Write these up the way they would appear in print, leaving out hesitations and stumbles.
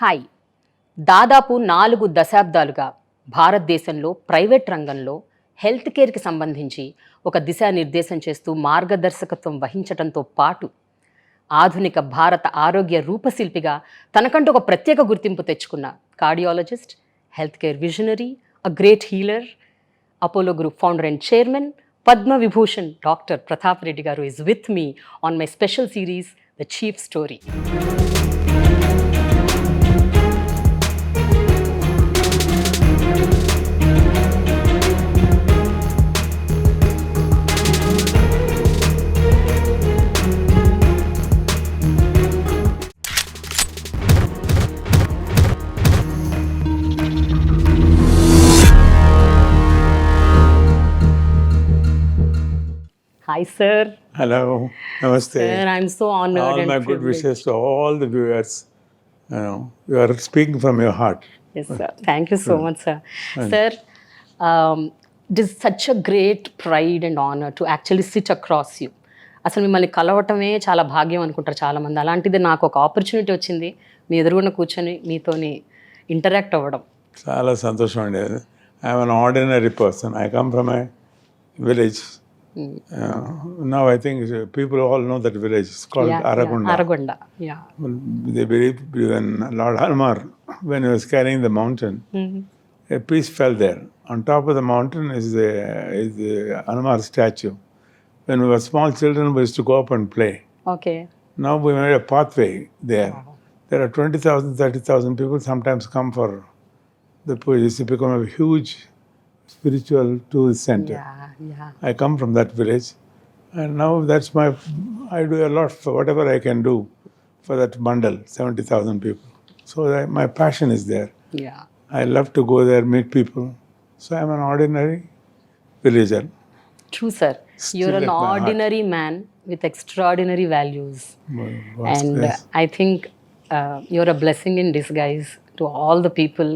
Hi. దాదాపు 4 దశాబ్దాలుగా భారతదేశంలో ప్రైవేట్ రంగంలో హెల్త్ కేర్కి సంబంధించి ఒక దిశానిర్దేశం చేస్తూ మార్గదర్శకత్వం వహించడంతో పాటు ఆధునిక భారత ఆరోగ్య రూపశిల్పిగా తనకంటూ ఒక ప్రత్యేక గుర్తింపు తెచ్చుకున్న cardiologist, health care visionary, a great healer, Apollo group founder and chairman, Padma Vibhushan doctor Pratap Reddy గారు is with me on my special series, The Chief Story. Hi, sir. Hello, namaste. Sir, I'm so honored All and my good privileged. wishes to all the viewers. You are speaking from your heart. Yes, sir. Thank you so much, sir. Sir, it is such a great pride and honor to actually sit across you. అసలు మిమ్మల్ని కలవటమే చాలా భాగ్యం అనుకుంటారు చాలామంది. అలాంటిది నాకు ఒక opportunity వచ్చింది మీ ఎదురుగున్న కూర్చొని మీతోని ఇంటరాక్ట్ అవ్వడం. చాలా సంతోషం అండి. I'm an ordinary person. I come from A village. Now I think people all know that village. It's called Aragonda. Aragonda, yeah. They believe when Lord Hanuman, when he was carrying the mountain, a piece fell there. On top of the mountain is the Hanuman statue. When we were small children, we used to go up and play. Okay. Now we made a pathway there. Wow. There are 20,000, 30,000 people sometimes come for the puja. It's become a huge spiritual tourist center. Yeah. I come from that village, and now I do a lot for whatever I can do for that bundle, 70,000 people. So my passion is there. Yeah. I love to go there, meet people. So I'm an ordinary villager. True, sir. Still You're an at my ordinary man with extraordinary values. And Yes. I think you're a blessing in disguise to all the people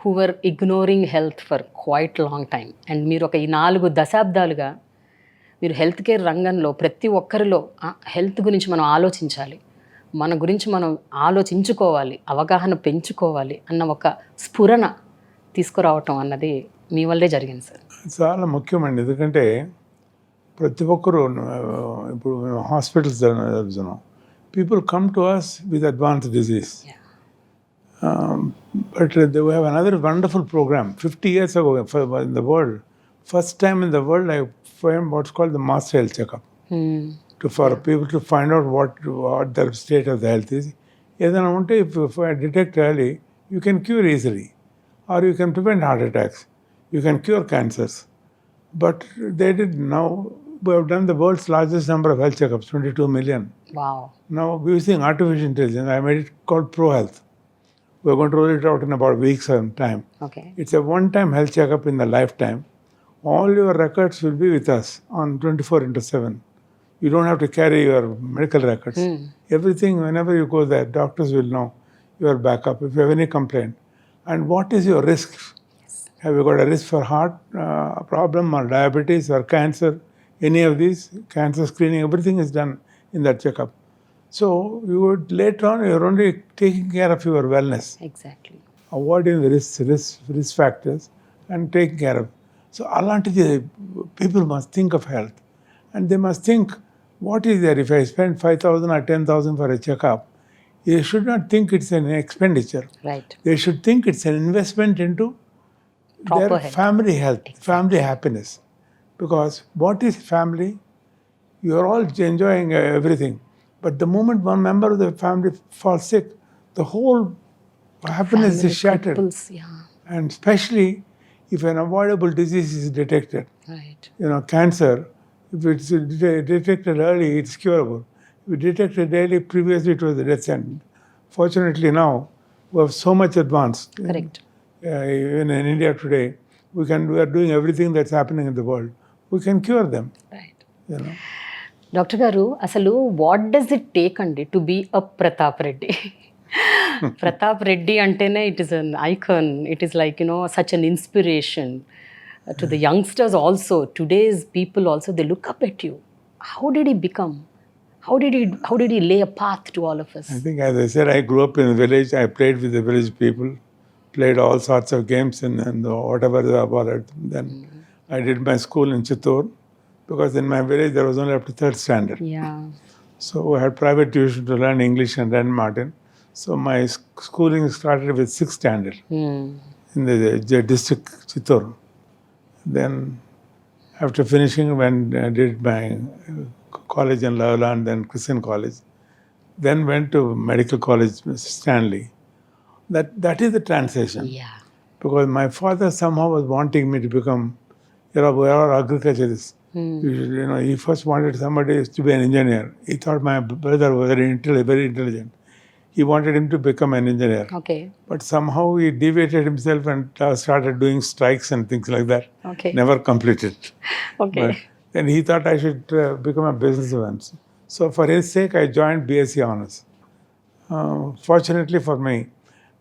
who were ignoring health for quite a long time. And మీరు ఒక 4 దశాబ్దాలుగా మీరు health care రంగంలో ప్రతి ఒక్కరిలో health గురించి మనం ఆలోచించాలి, మన గురించి మనం ఆలోచించుకోవాలి, అవగాహన పెంచుకోవాలి అన్న ఒక స్ఫురణ తీసుకురావటం అన్నది మీ వల్లే జరిగింది సార్. చాలా ముఖ్యమండి. ఎందుకంటే ప్రతి ఒక్కరు ఇప్పుడు మేము హాస్పిటల్స్ జరుగుతున్నాం. People come to us with advanced disease. But they have another wonderful program. 50 years ago in the world, first time in the world, I framed what's called the master health checkup. For people to find out what their state of the health is. If I detect early, you can cure easily. Or you can prevent heart attacks. You can cure cancers. But they did now. We have done the world's largest number of health checkups, 22 million. Wow. Now, using artificial intelligence, I made it called Pro Health. We're going to roll it out in about weeks time. Okay. It's a one-time health checkup in the lifetime. All your records will be with us on 24/7. You don't have to carry your medical records. Everything, whenever you go there, doctors will know your backup if you have any complaint. And what is your risk? Yes. Have you got a risk for heart problem or diabetes or cancer? Any of these, cancer screening, everything is done in that checkup. So you would later on, you're only taking care of your wellness. Exactly. Avoiding the risk factors and taking care of. So alantidi people must think of health, and they must think, what is there if I spend 5,000 or 10,000 for a checkup? They should not think it's an expenditure. Right. They should think it's an investment into Proper their health. family health, Exactly. family happiness. Because what is family? You're all enjoying everything. But the moment one member of the family falls sick, the whole happiness is shattered. Cripples, yeah. And especially if an avoidable disease is detected. Right. Cancer, if it's detected early, it's curable. If you detect it early, previously it was the death sentence. Fortunately now, we have so much advanced. Correct. Even in India today, we are doing everything that's happening in the world. We can cure them. Right. Dr. గారు, అసలు what does it take అండి to be a Pratap Reddy? Pratap Reddy అంటేనే it is an icon. It is like such an inspiration to the youngsters also. Today's people also they look up at you. How did he become? How did he lay a path to all of us? I think, as I said, I grew up in the village. I played with the village people, played all sorts of games and whatever about it. Then I did my school in Chittor, because in my village there was only up to third standard. Yeah. So I had private tuition to learn English and then Martin. So my schooling started with sixth standard in the district Chittor. Then after finishing, when I did my college in Loyola and then Christian College, then went to Medical College Stanley. That is the transition. Yeah. Because my father somehow was wanting me to become, we are agriculturists. He first wanted somebody to be an engineer. He thought my brother was very intelligent. He wanted him to become an engineer. Okay. But somehow he deviated himself and started doing strikes and things like that. Okay. Never completed. Okay. But then he thought I should become a businessman. So for his sake, I joined BSc Honours. Fortunately for me,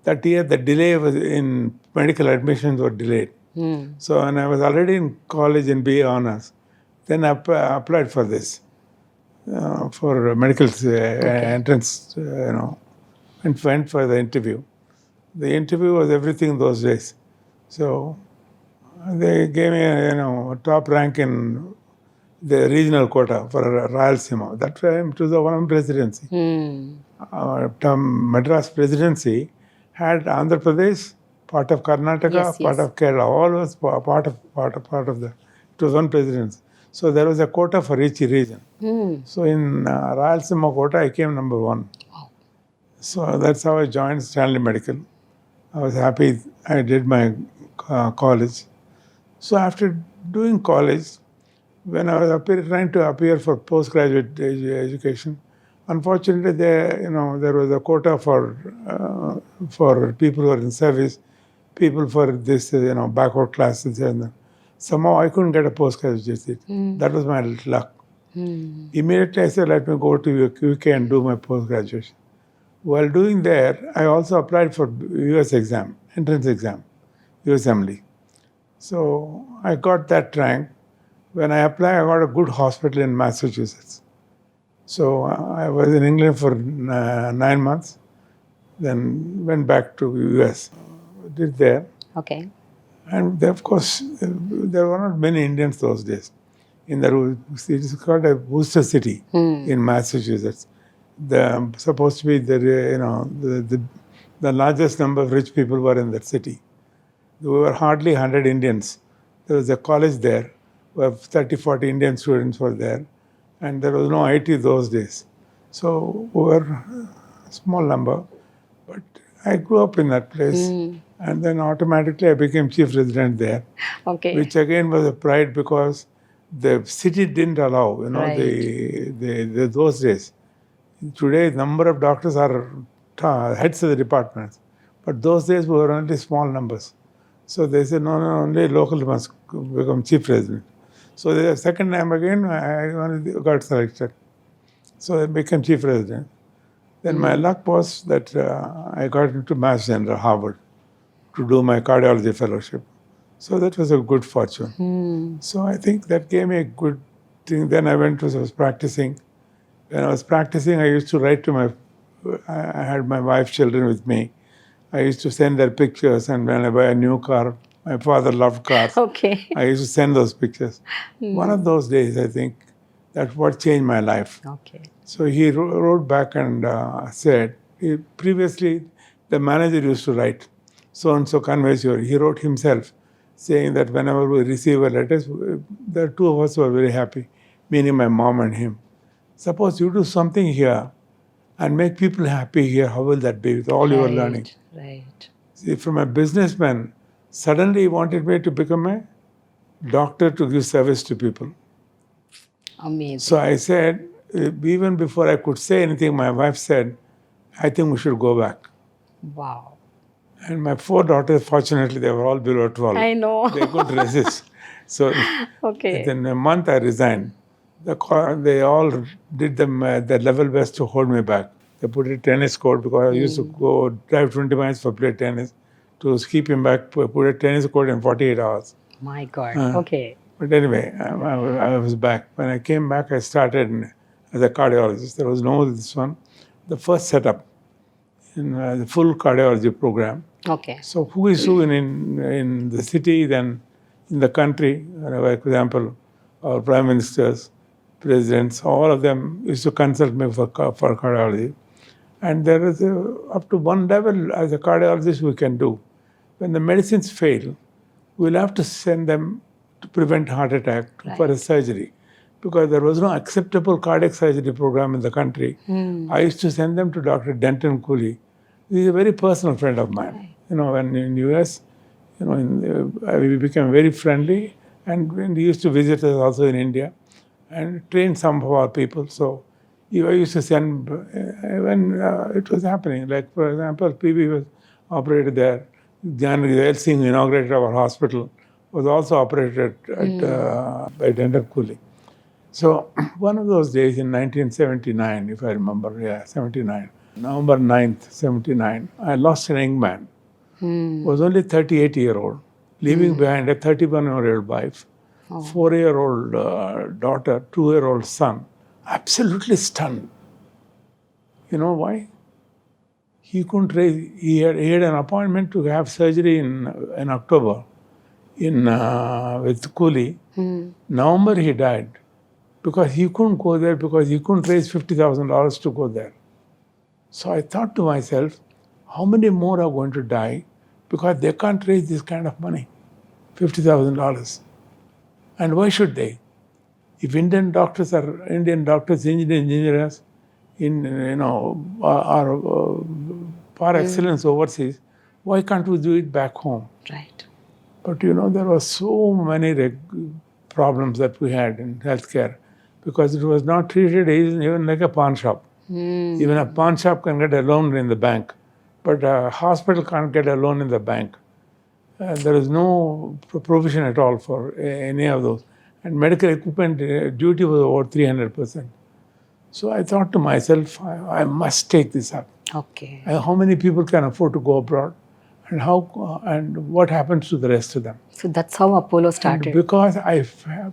that year the delay was in medical admissions were delayed. So when I was already in college in BA Honours, then I applied for this, for medical entrance, and went for the interview. The interview was everything those days. So they gave me a top rank in the regional quota for Rayalaseema. That time it was the one presidency. Madras presidency had Andhra Pradesh, part of Karnataka, part of Kerala. All was part of that. It was one presidency. So there was a quota for each region. So in Rayalaseema quota, I came number 1. Wow. So that's how I joined Stanley Medical. I was happy. I did my college. So after doing college, when I was trying to appear for postgraduate education, unfortunately, there was a quota for people who are in service, people for this, backward classes, and somehow I couldn't get a postgraduate seat. That was my luck. Immediately I said, let me go to UK and do my postgraduation. While doing there, I also applied for US exam, entrance exam, USMLE. So I got that rank. When I applied, I got a good hospital in Massachusetts. So I was in England for 9 months, then went back to US, did there. Okay. And there, of course, there were not many Indians those days. It is called a booster city in Massachusetts. Supposed to be the largest number of rich people were in that city. There were hardly 100 Indians. There was a college there where 30, 40 Indian students were there. And there was no IT those days. So we were a small number. But I grew up in that place. And then automatically I became chief resident there. Okay. Which again was a pride because the city didn't allow, those days. Today, number of doctors are heads of the departments. But those days we were only small numbers. So they said, no, only local must become chief resident. So the second time again, I only got selected. So I became chief resident. Then my luck was that I got into Mass General, Harvard, to do my cardiology fellowship. So that was a good fortune. So I think that gave me a good thing. Then I was practicing. When I was practicing, I used to write to I had my wife, children with me. I used to send their pictures, and when I buy a new car, my father loved cars. Okay. I used to send those pictures. One of those days, I think, that's what changed my life. Okay. So he wrote back and said, previously the manager used to write, so-and-so conveys your. He wrote himself, saying that whenever we receive a letter, the two of us were very happy, meaning my mom and him. Suppose you do something here and make people happy here, how will that be with all you are learning? Right. See, from a businessman, suddenly he wanted me to become a doctor to give service to people. Amazing. So I said, even before I could say anything, my wife said, I think we should go back. Wow. And my 4 daughters, fortunately, they were all below 12. I know. They couldn't resist. So Okay. within a month, I resigned. They all did their level best to hold me back. They put a tennis court because I used to go drive 20 miles for play tennis. To keep him back, put a tennis court in 48 hours. My God. Okay. But anyway, I was back. When I came back, I started as a cardiologist. There was no this one. The first setup in the full cardiology program. Okay. So who is who in the city, then in the country, for example, our prime ministers, presidents, all of them used to consult me for cardiology. And there is up to one level as a cardiologist we can do. When the medicines fail, we'll have to send them to prevent heart attack for a surgery. Because there was no acceptable cardiac surgery program in the country. I used to send them to Dr. Denton Cooley. He's a very personal friend of mine. You know, when in US, you know, we became very friendly, and when he used to visit us also in India and train some of our people. So I used to send when it was happening. Like for example, PB was operated there. Janaki Singh inaugurated our hospital, was also operated by Denton Cooley. So one of those days in 1979, if I remember, 79, November 9th, 79, I lost an young man. Was only 38-year-old, leaving behind a 31-year-old wife, 4-year-old daughter, 2-year-old son. Absolutely stunned. You know why? He couldn't raise. He had an appointment to have surgery in October with Cooley. November he died. Because he couldn't go there, because he couldn't raise $50,000 to go there. So I thought to myself, how many more are going to die because they can't raise this kind of money, $50,000? And why should they? If Indian doctors, engineers, are par excellence overseas, why can't we do it back home? Right. But you know, there were so many problems that we had in healthcare. Because it was not treated even like a pawn shop. Even a pawn shop can get a loan in the bank, but a hospital can't get a loan in the bank. There is no provision at all for any of those. And medical equipment duty was over 300%. So I thought to myself, I must take this up. Okay. How many people can afford to go abroad? And what happens to the rest of them? So that's how Apollo started. And because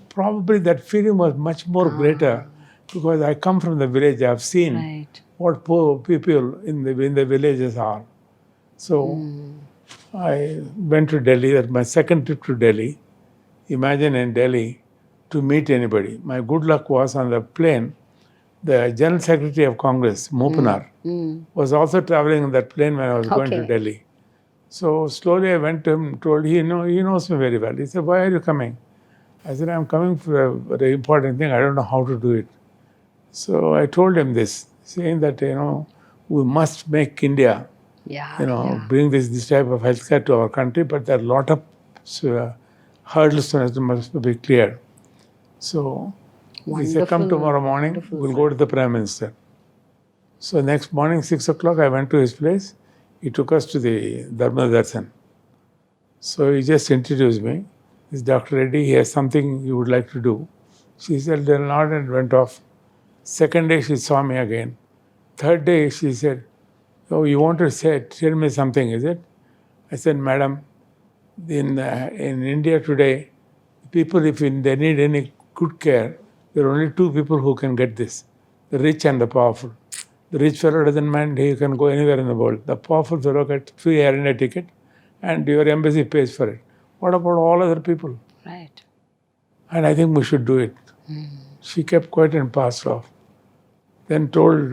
probably that feeling was much more greater, because I come from the village. I've seen what poor people in the villages are. So I went to Delhi. That's my second trip to Delhi. Imagine in Delhi to meet anybody. My good luck was on the plane. The General Secretary of Congress, Mopanar, was also traveling on that plane when I was going to Delhi. So slowly I went to him, told he knows me very well. He said, why are you coming? I said, I'm coming for a very important thing. I don't know how to do it. So I told him this, saying that, we must make India, bring this type of healthcare to our country, but there are a lot of hurdles that must be cleared. So he said, come tomorrow morning, we'll go to the Prime Minister. So next morning, 6 o'clock, I went to his place. He took us to the Dharma Darshan. So he just introduced me. This Dr. Reddy, he has something he would like to do. She said, then nod and went off. Second day, she saw me again. Third day, she said, oh, you want to tell me something, is it? I said, madam, in India today, people, if they need any good care, there are only two people who can get this, the rich and the powerful. The rich fellow doesn't mind, he can go anywhere in the world. The powerful fellow gets free air India ticket and your embassy pays for it. What about all other people? Right. And I think we should do it. She kept quiet and passed off. Then told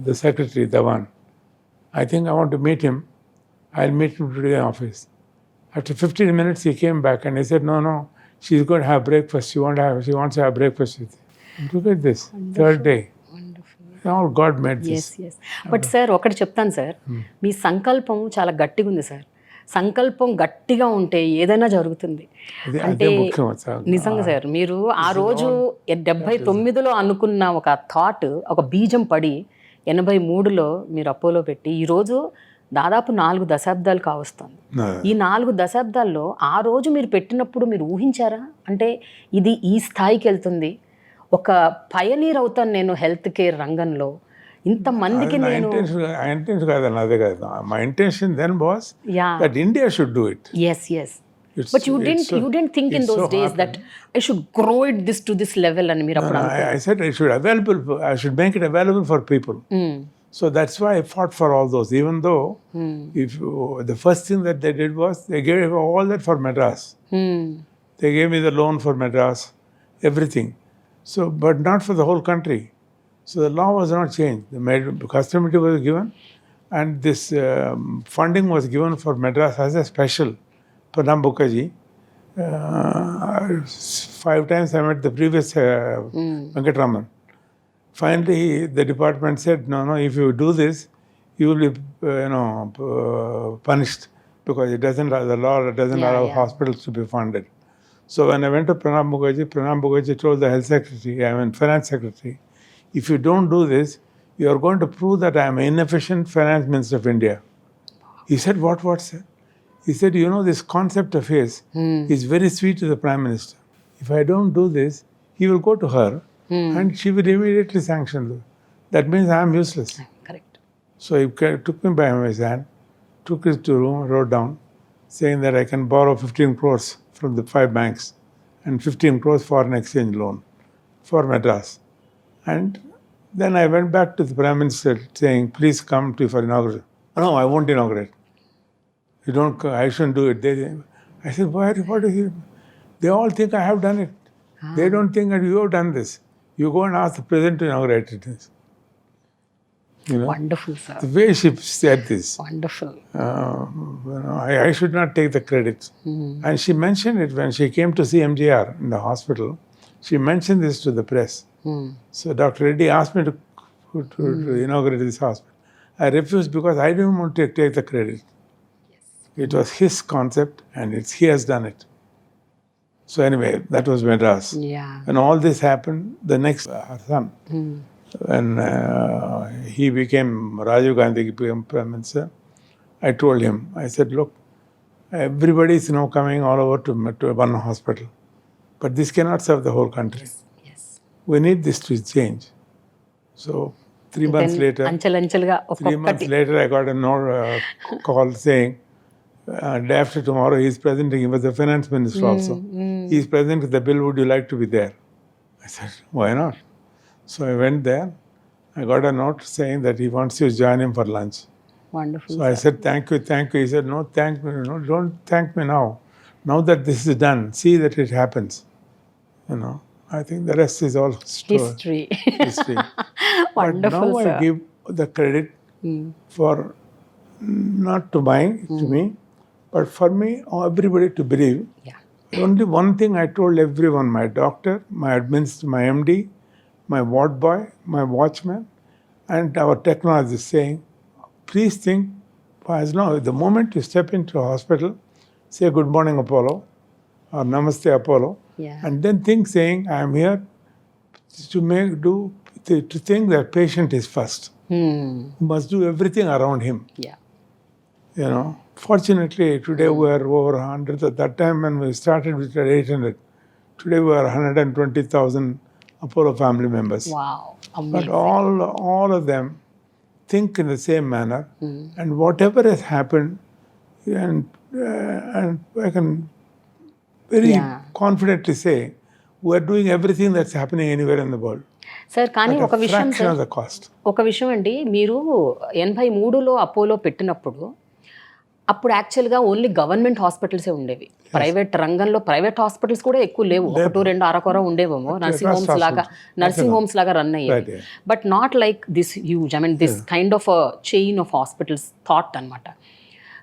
the secretary, Dhawan, I think I want to meet him. I'll meet him today in office. After 15 minutes, he came back and he said, no, she's going to have breakfast. She wants to have breakfast with you. Look at this, third day. All God made this. Yes. But sir ఒకటి చెప్తాను sir, మీ సంకల్పం చాలా గట్టిగా ఉంది sir. సంకల్పం గట్టిగా ఉంటే ఏదైనా జరుగుతుంది. అంటే నిజంగా సార్, మీరు ఆ రోజు 79లో అనుకున్న ఒక థాట్, ఒక బీజం పడి 83లో మీరు అపోలో పెట్టి ఈరోజు దాదాపు 4 దశాబ్దాలు కావస్తుంది. ఈ 4 దశాబ్దాల్లో ఆ రోజు మీరు పెట్టినప్పుడు మీరు ఊహించారా? అంటే ఇది ఈ స్థాయికి వెళ్తుంది, ఒక పయనీర్ అవుతాను నేను హెల్త్ కేర్ రంగంలో, ఇంతమందికి నేను. My intention then was that India should do it. Yes. But you didn't think in those days that I should grow this to this level and మీరు అప్పుడు I said I should make it available for people. So that's why I fought for all those, even though the first thing that they did was they gave all that for Madras. They gave me the loan for Madras, everything. So, but not for the whole country. So the law was not changed. The customary was given, and this funding was given for Madras as a special. Prathap Mukherjee. 5 times I met the previous Venkatraman. Finally, the department said, no, if you do this, you will be, punished because the law doesn't allow hospitals to be funded. So when I went to Prathap Mukherjee told the finance secretary, if you don't do this, you are going to prove that I am an inefficient finance minister of India. He said, what, sir? He said, this concept of his is very sweet to the Prime Minister. If I don't do this, he will go to her and she will immediately sanction me. That means I am useless. Correct. So he took me by his hand, took us to room, wrote down, saying that I can borrow 15 crores from the 5 banks and 15 crores foreign exchange loan for Madras. And then I went back to the Prime Minister saying, please come for inauguration. No, I won't inaugurate. I shouldn't do it. I said, what is it? They all think I have done it. They don't think that you have done this. You go and ask the president to inaugurate it. Wonderful, sir. The way she said this. Wonderful. I should not take the credit. And she mentioned it when she came to see MGR in the hospital. She mentioned this to the press. So Dr. Reddy asked me to inaugurate this hospital. I refused because I didn't want to take the credit. It was his concept and he has done it. So anyway, that was Madras. Yeah. When all this happened, the next, her son, when he became, Rajiv Gandhi became Prime Minister, I told him, I said, look, everybody is now coming all over to one hospital. But this cannot serve the whole country. Yes. We need this to change. So 3 months later, I got a call saying, day after tomorrow, he is presenting. He was the finance minister also. He is presenting the bill. Would you like to be there? I said, why not? So I went there. I got a note saying that he wants you to join him for lunch. Wonderful. So I said, thank you. He said, no, thank me. No, don't thank me now. Now that this is done, see that it happens. I think the rest is all history. Wonderful, but now sir. I give the credit for not to me, but for me, everybody to believe. Yeah. Only one thing I told everyone, my doctor, my administrator, my MD, my ward boy, my watchman, and our technologist saying, please think, the moment you step into a hospital, say good morning Apollo or Namaste Apollo, and then think saying, I am here to think that patient is first. You must do everything around him. Yeah. Fortunately, today we are over 100. At that time when we started, we were 800. Today we are 120,000 Apollo family members. Wow, amazing. But all of them think in the same manner. And whatever has happened, and I can very confidently say, we are doing everything that's happening anywhere in the world. Sir కానీ ఒక విషయం అండి, మీరు 83లో Apollo పెట్టినప్పుడు అప్పుడు యాక్చువల్గా only government హాస్పిటల్సే ఉండేవి. Private రంగంలో ప్రైవేట్ హాస్పిటల్స్ కూడా ఎక్కువ లేవు, 1-2 అరకొర ఉండేవేమో. నర్సింగ్ హోమ్స్ లాగా రన్ అయ్యేవి. But not like this huge, this kind of chain of hospitals thought అనమాట.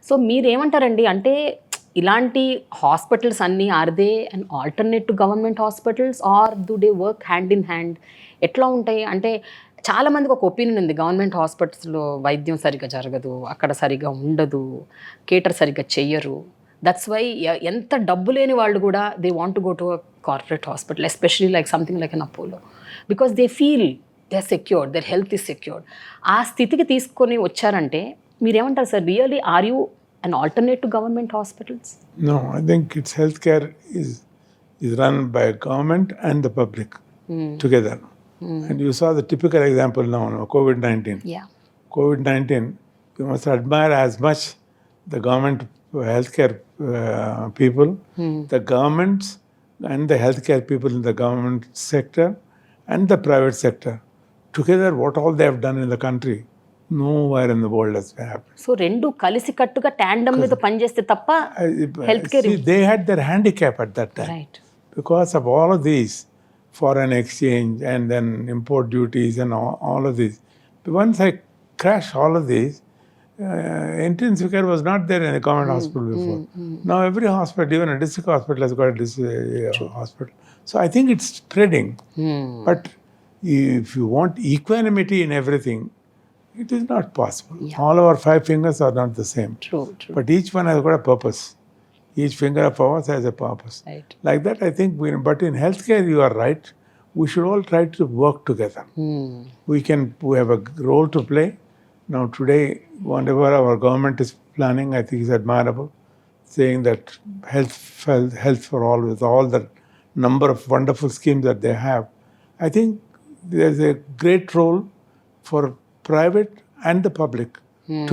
సో మీరేమంటారండి, అంటే ఇలాంటి హాస్పిటల్స్ అన్నీ are they and alternate to government hospitals or do they work hand in hand? ఎట్లా ఉంటాయి అంటే చాలామందికి ఒక ఒపీనియన్ ఉంది, గవర్నమెంట్ హాస్పిటల్స్లో వైద్యం సరిగ్గా జరగదు, అక్కడ సరిగ్గా ఉండదు, కేటర్ సరిగ్గా చెయ్యరు. దట్స్ వై ఎంత డబ్బు లేని వాళ్ళు కూడా they want to go to a corporate hospital, especially like something like an Apollo, because they feel they are secured, their health is secured. ఆ స్థితికి తీసుకొని వచ్చారంటే మీరేమంటారు sir? Really are you an alternate to government hospitals? No, I think its healthcare is run by government and the public together. And you saw the typical example now, COVID-19. Yeah. COVID-19, you must admire as much the government healthcare people, the governments and the healthcare people in the government sector and the private sector. Together, what all they have done in the country, nowhere in the world has happened. So రెండు కలిసి కట్టుగా tandem మీద పనిచేస్తే తప్ప health care See, they had their handicap at that time. Right Because of all of these, foreign exchange and then import duties and all of these. Once I crashed all of these, intensive care was not there in a government hospital before. Now every hospital, even a district hospital, has got a hospital. So I think it's spreading. But if you want equanimity in everything, it is not possible. All our 5 fingers are not the same. True But each one has got a purpose. Each finger of ours has a purpose. Right Like that, I think, but in healthcare, you are right. We should all try to work together. We have a role to play. Now today, whatever our government is planning, I think is admirable, saying that health for all, with all the number of wonderful schemes that they have. I think there's a great role for private and the public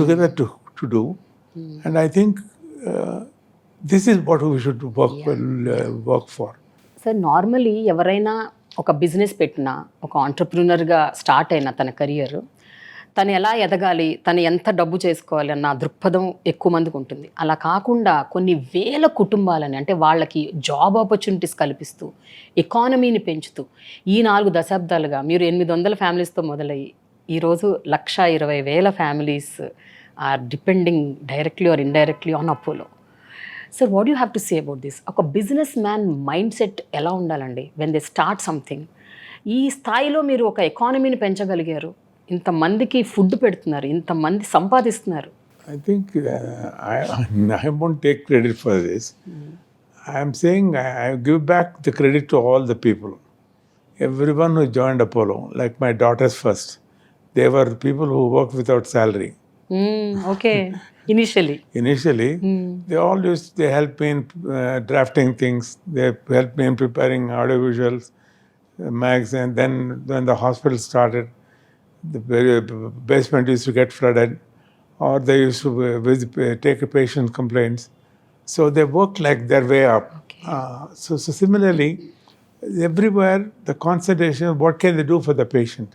together to do. And I think this is what we should work for. Sir normally ఎవరైనా ఒక business పెట్టినా ఒక ఆంటర్ప్రినర్గా start అయిన తన career తను ఎలా ఎదగాలి తను ఎంత డబ్బు చేసుకోవాలి అన్న దృక్పథం ఎక్కువ మందికి ఉంటుంది. అలా కాకుండా కొన్ని వేల కుటుంబాలని అంటే వాళ్ళకి జాబ్ ఆపర్చునిటీస్ కల్పిస్తూ ఎకానమీని పెంచుతూ ఈ 4 దశాబ్దాలుగా మీరు 800 ఫ్యామిలీస్తో మొదలయ్యి ఈరోజు 1,20,000 families are depending directly or indirectly on Apollo. Sir what you have to say about this? ఒక బిజినెస్ మ్యాన్ మైండ్ సెట్ ఎలా ఉండాలండి వెన్ దే స్టార్ట్ సంథింగ్? ఈ స్థాయిలో మీరు ఒక ఎకానమీని పెంచగలిగారు, ఇంతమందికి ఫుడ్ పెడుతున్నారు, ఇంతమంది సంపాదిస్తున్నారు. I think I won't take credit for this. I am saying I give back the credit to all the people. Everyone who joined Apollo, like my daughters first, they were people who worked without salary. Okay Initially, they helped me in drafting things. They helped me in preparing audiovisuals, mags, and then when the hospital started, the basement used to get flooded, or they used to take a patient complaints. So they worked like their way up. Okay. So similarly, everywhere the concentration, what can they do for the patient?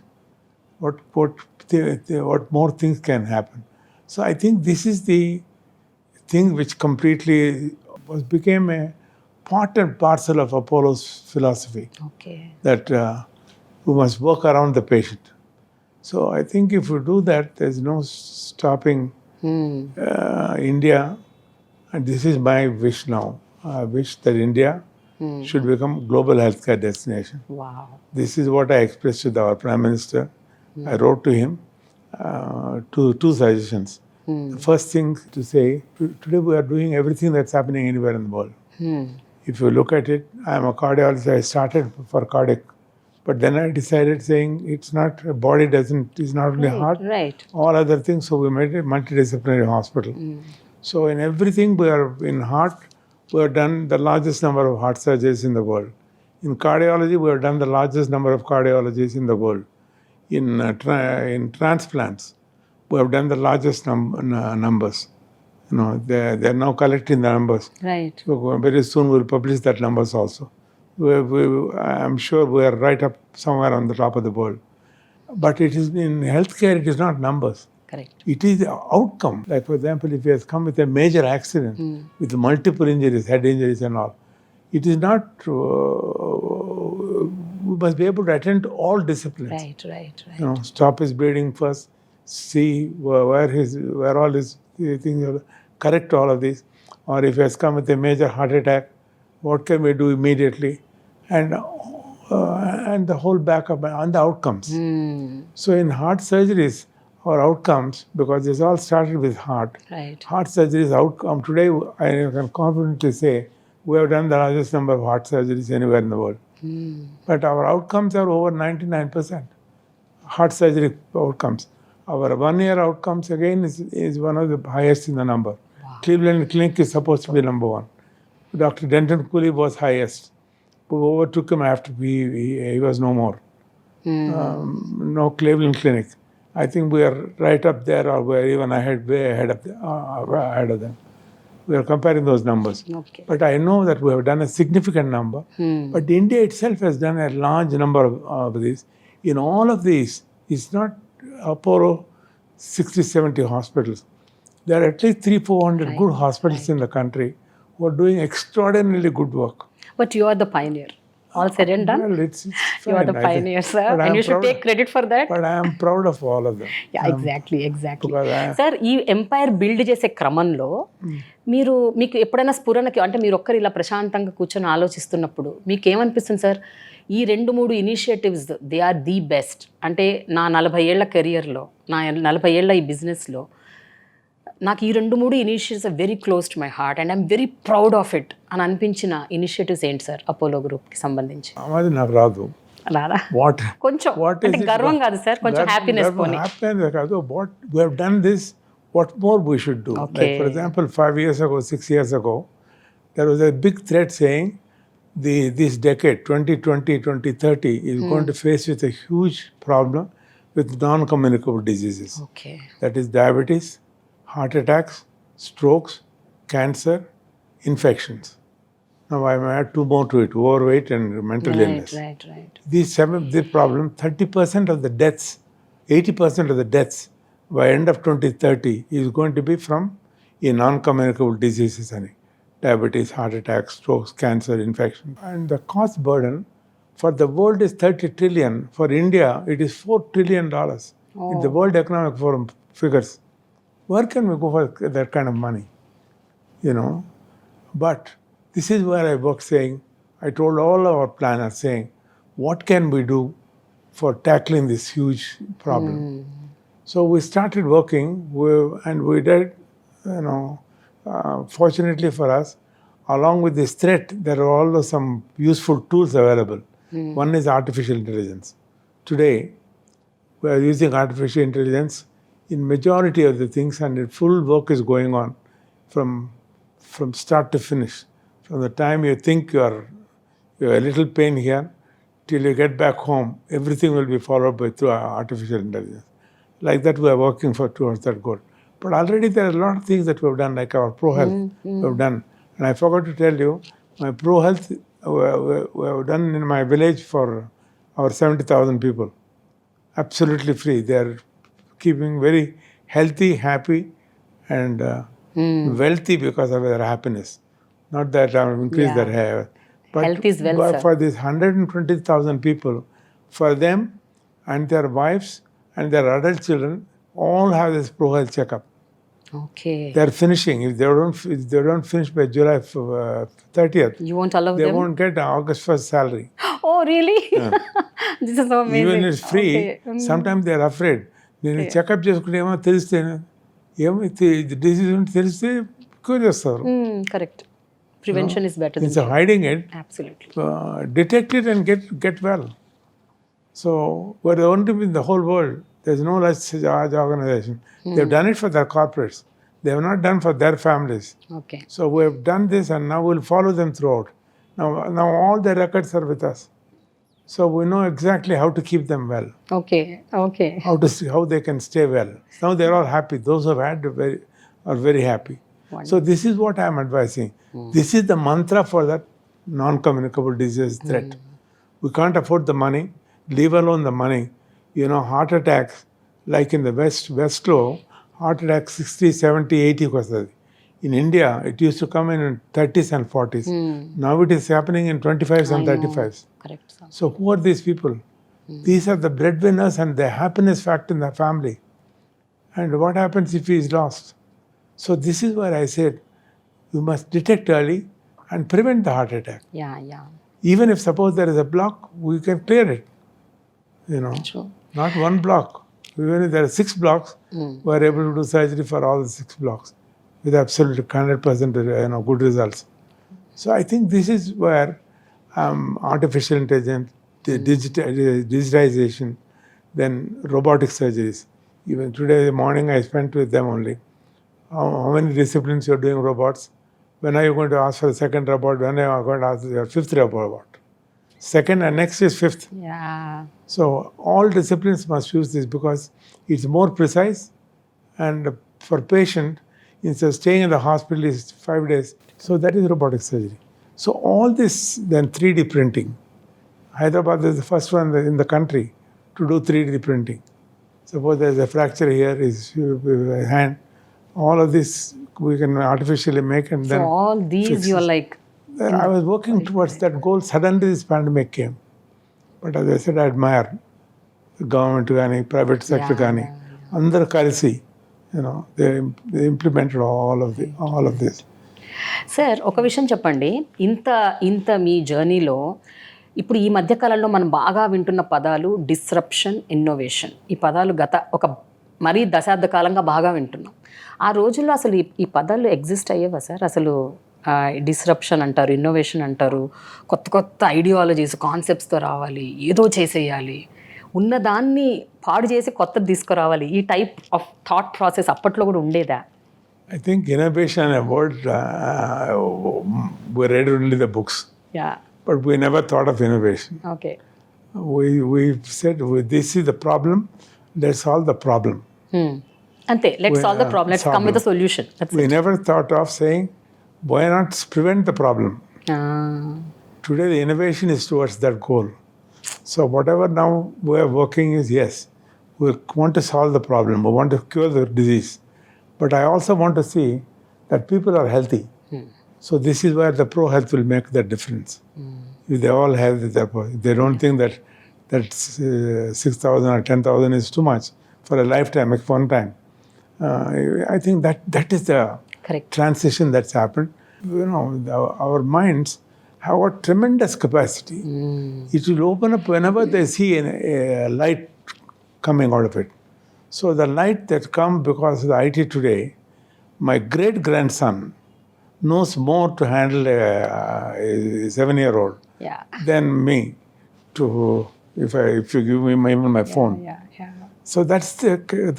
What more things can happen? So I think this is the thing which completely became a part and parcel of Apollo's philosophy, okay that we must work around the patient. So I think if we do that, there's no stopping India. And this is my wish now. I wish that India should become global healthcare destination. Wow This is what I expressed to our Prime Minister. I wrote to him two suggestions. The first thing to say, today we are doing everything that's happening anywhere in the world. If you look at it, I am a cardiologist. I started for cardiac, but then I decided saying it's not, a body is not only heart, right all other things. So we made a multidisciplinary hospital. So in everything we are in heart, we have done the largest number of heart surgeries in the world. In cardiology, we have done the largest number of cardiologists in the world. In transplants, we have done the largest numbers. You know, they are now collecting the numbers. Right So very soon we'll publish that numbers also. I'm sure we are right up somewhere on the top of the world. But it is in healthcare, it is not numbers. Correct It is the outcome. Like for example, if he has come with a major accident with multiple injuries, head injuries and all, it is not. We must be able to attend to all disciplines. Right You know, stop his bleeding first, see where all his things are, correct all of these. Or if he has come with a major heart attack, what can we do immediately? And the whole backup on the outcomes. So in heart surgeries or outcomes, because this all started with heart. Right Heart surgeries outcome. Today, I can confidently say we have done the largest number of heart surgeries anywhere in the world. But our outcomes are over 99%. Heart surgery outcomes. Our 1-year outcomes again is one of the highest in the number. Wow. Cleveland Clinic is supposed to be number 1. Dr. Denton Cooley was highest. We overtook him after he was no more. No Cleveland Clinic. I think we are right up there, or we are even way ahead of them. We are comparing those numbers. Okay. But I know that we have done a significant number. But India itself has done a large number of these. In all of these, it's not Apollo 60, 70 hospitals. There are at least 300-400 good hospitals in the country who are doing extraordinarily good work. But you are the pioneer. All said and done. Well, it's You are fine, the pioneer, sir. But I And am you should proud- take credit for that. But I am proud of all of them. Yeah, exactly. Because sir ఈ umpire build చేసే క్రమంలో మీకు ఎప్పుడైనా స్ఫురణకి అంటే మీరు ఒక్కరు ఇలా ప్రశాంతంగా కూర్చొని ఆలోచిస్తున్నప్పుడు మీకు ఏమనిపిస్తుంది సార్ ఈ 2-3 initiatives they are the best అంటే నా 40 ఏళ్ల కెరియర్లో నా 40 ఏళ్ల ఈ బిజినెస్లో నాకు ఈ 2-3 initiatives are very close to my heart and I'm very proud of it అని అనిపించిన ఇనిషియేటివ్స్ ఏంటి సార్ అపోలో గ్రూప్కి సంబంధించి? అది నాకు రాదు. రాదా? What? కొంచెం అంటే గర్వం కాదు సార్, కొంచెం హ్యాపీనెస్ పోనీ. Happiness కాదు. What we have done this, what more we should do? Okay. Like for example, 5 years ago, 6 years ago, there was a big threat saying this decade, 2020, 2030, is going to face with a huge problem with non-communicable diseases. Okay. That is diabetes, heart attacks, strokes, cancer, infections. Now I may add 2 more to it: overweight and mental illness. Right. This problem, 30% of the deaths, 80% of the deaths by end of 2030 is going to be from non-communicable diseases, diabetes, heart attacks, strokes, cancer, infection. And the cost burden for the world is 30 trillion. For India, it is $4 trillion in the World Economic Forum figures. Where can we go for that kind of money? But this is where I work saying, I told all our planners saying, what can we do for tackling this huge problem? So we started working and we did, fortunately for us, along with this threat, there are also some useful tools available. One is artificial intelligence. Today, we are using artificial intelligence in majority of the things, and full work is going on from start to finish. From the time you think you have a little pain here, till you get back home, everything will be followed by through artificial intelligence. Like that, we are working towards that goal. But already there are a lot of things that we have done, like our Pro Health we have done. And I forgot to tell you, my Pro Health we have done in my village for our 70,000 people. Absolutely free. They are keeping very healthy, happy, and wealthy because of their happiness. Not that I have increased their hair. But Health is wealth, sir. for these 120,000 people, for them and their wives and their adult children, all have this Pro Health Checkup. Okay. They are finishing. If they don't finish by July 30th, You won't allow they them? won't get August 1st salary. Oh, really? This is so amazing. Even it's free, Okay. sometimes they are afraid. నేను checkup చేసుకుంటే ఏమో తెలిస్తే disease తెలిస్తే cure చేస్తారు. Correct. Prevention is better than Instead of hiding it, Absolutely. detect it and get well. So we're the only in the whole world. There's no large organization. They've done it for their corporates. They have not done for their families. Okay. So we have done this, and now we'll follow them throughout. Now all their records are with us. So we know exactly how to keep them well, Okay. how they can stay well. Now they're all happy. Those who have had are very happy. Wonderful. So this is what I am advising. This is the mantra for that non-communicable disease threat. We can't afford the money, leave alone the money. Heart attacks, like in the West Low, heart attacks 60, 70, 80 percent. In India, it used to come in 30s and 40s. Now it is happening in 25s and 35s. Correct, sir. So who are these people? These are the breadwinners and the happiness factor in the family. And what happens if he is lost? So this is where I said, you must detect early and prevent the heart attack. Yeah. Even if suppose there is a block, we can clear it. True. Not one block. Even if there are 6 blocks, we are able to do surgery for all the 6 blocks with absolutely 100% good results. So I think this is where artificial intelligence, digitization, then robotic surgeries. Even today morning I spent with them only. How many disciplines you are doing robots? When are you going to ask for the second robot? When are you going to ask for your 5th robot? Second and next is 5th. Yeah. So all disciplines must use this because it's more precise, and for patient, Instead of staying in the hospital is 5 days. So that is robotic surgery. So all this, then 3D printing. Hyderabad is the first one in the country to do 3D printing. Suppose there's a fracture here, is a hand. All of this we can artificially make and then. So all these fix you're it. like. I was working towards that goal. Suddenly this pandemic came. But as I said, I admire the government కానీ private sector కానీ అందరూ కలిసి they implemented all of this. Sir ఒక విషయం చెప్పండి, ఇంత మీ జర్నీలో ఇప్పుడు ఈ మధ్యకాలంలో మనం బాగా వింటున్న పదాలు డిస్రప్షన్, ఇన్నోవేషన్. ఈ పదాలు గత ఒక మరీ దశాబ్ద కాలంగా బాగా వింటున్నాం. ఆ రోజుల్లో అసలు ఈ పదాలు ఎగ్జిస్ట్ అయ్యేవా సార్? అసలు డిస్రప్షన్ అంటారు, ఇన్నోవేషన్ అంటారు, కొత్త ఐడియాలజీస్ కాన్సెప్ట్స్తో రావాలి, ఏదో చేసేయాలి, ఉన్నదాన్ని పాడు చేసి కొత్తది తీసుకురావాలి, ఈ టైప్ ఆఫ్ థాట్ ప్రాసెస్ అప్పట్లో కూడా ఉండేదా? I think innovation a word, we read only the books. Yeah. But we never thought of innovation. Okay. We said, this is the problem, let's solve the problem. Ante, let's solve the problem, let's come with a solution. We never thought of saying, why not prevent the problem? Today the innovation is towards that goal. So whatever now we are working is, yes, we want to solve the problem, we want to cure the disease. But I also want to see that people are healthy. So this is where the pro health will make that difference. If they all have, they don't think that 6,000 or 10,000 is too much for a lifetime, like one time. I think that is the correct transition that's happened. Our minds have got tremendous capacity. It will open up whenever they see a light coming out of it. So the light that comes because of the IT today, my great-grandson knows more to handle a 7-year-old than me. If you give me even my phone. So that's